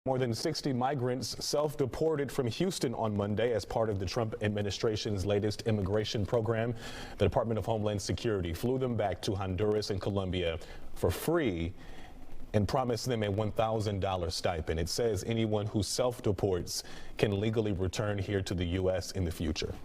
More than 60 migrants self-deported from Houston on Monday as part of the Trump administration's latest immigration program. The Department of Homeland Security flew them back to Honduras and Columbia for free and promised them a $1,000 stipend. It says anyone who self-deports can legally return here to the U.S. in the future.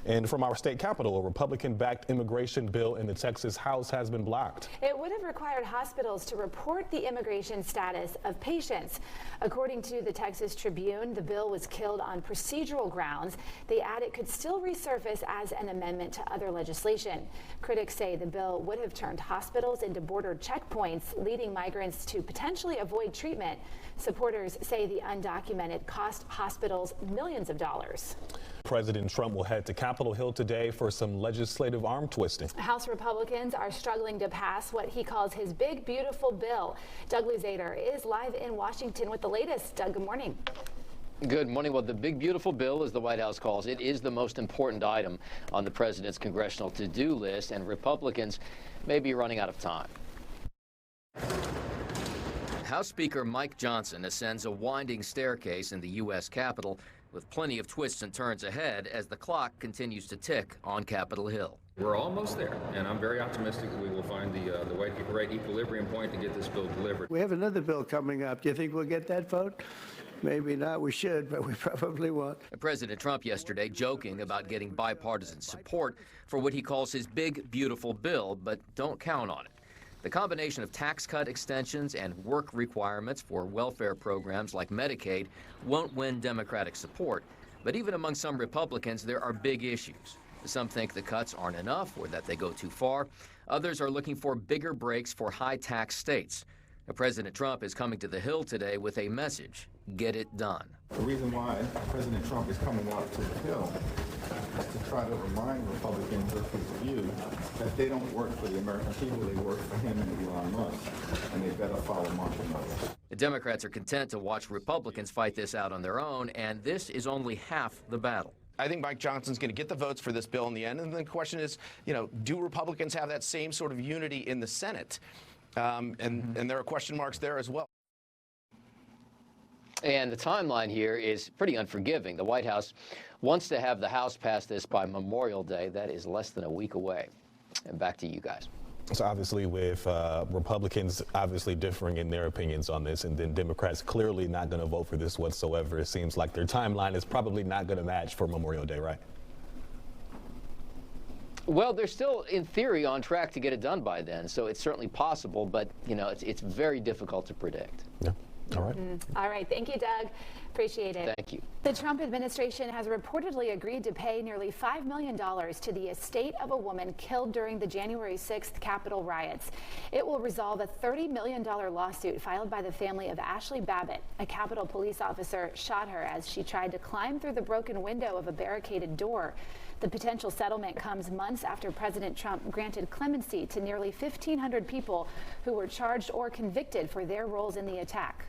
And from our state capitol, a Republican-backed immigration bill in the Texas House has been blocked. It would have required hospitals to report the immigration status of patients. According to the Texas Tribune, the bill was killed on procedural grounds. They add it could still resurface as an amendment to other legislation. Critics say the bill would have turned hospitals into border checkpoints, leading migrants to potentially avoid treatment. Supporters say the undocumented cost hospitals millions of dollars. President Trump will head to Capitol Hill today for some legislative arm twisting. House Republicans are struggling to pass what he calls his big, beautiful bill. Doug Luzader is live in Washington with the latest. Doug, good morning. Good morning. Well, the big, beautiful bill, as the White House calls it, is the most important item on the president's congressional to-do list, and Republicans may be running out of time. House Speaker Mike Johnson ascends a winding staircase in the U.S. Capitol with plenty of twists and turns ahead as the clock continues to tick on Capitol Hill. We're almost there, and I'm very optimistic that we will find the right equilibrium point to get this bill delivered. We have another bill coming up. Do you think we'll get that vote? Maybe not. We should, but we probably won't. President Trump yesterday joking about getting bipartisan support for what he calls his big, beautiful bill, but don't count on it. The combination of tax cut extensions and work requirements for welfare programs like Medicaid won't win Democratic support. But even among some Republicans, there are big issues. Some think the cuts aren't enough or that they go too far. Others are looking for bigger breaks for high-tax states. President Trump is coming to the Hill today with a message: get it done. The reason why President Trump is coming out to the Hill is to try to remind Republicans of his view that they don't work for the American people, they work for him and Elon Musk, and they better follow market models. The Democrats are content to watch Republicans fight this out on their own, and this is only half the battle. I think Mike Johnson's going to get the votes for this bill in the end, and the question is, do Republicans have that same sort of unity in the Senate? And there are question marks there as well. And the timeline here is pretty unforgiving. The White House wants to have the House pass this by Memorial Day. That is less than a week away. And back to you guys. So obviously with Republicans obviously differing in their opinions on this, and then Democrats clearly not going to vote for this whatsoever, it seems like their timeline is probably not going to match for Memorial Day, right? Well, they're still, in theory, on track to get it done by then, so it's certainly possible, but, it's very difficult to predict. Yeah. All right. All right. Thank you, Doug. Appreciate it. Thank you. The Trump administration has reportedly agreed to pay nearly $5 million to the estate of a woman killed during the January 6th Capitol riots. It will resolve a $30 million lawsuit filed by the family of Ashley Babbitt. A Capitol police officer shot her as she tried to climb through the broken window of a barricaded door. The potential settlement comes months after President Trump granted clemency to nearly 1,500 people who were charged or convicted for their roles in the attack.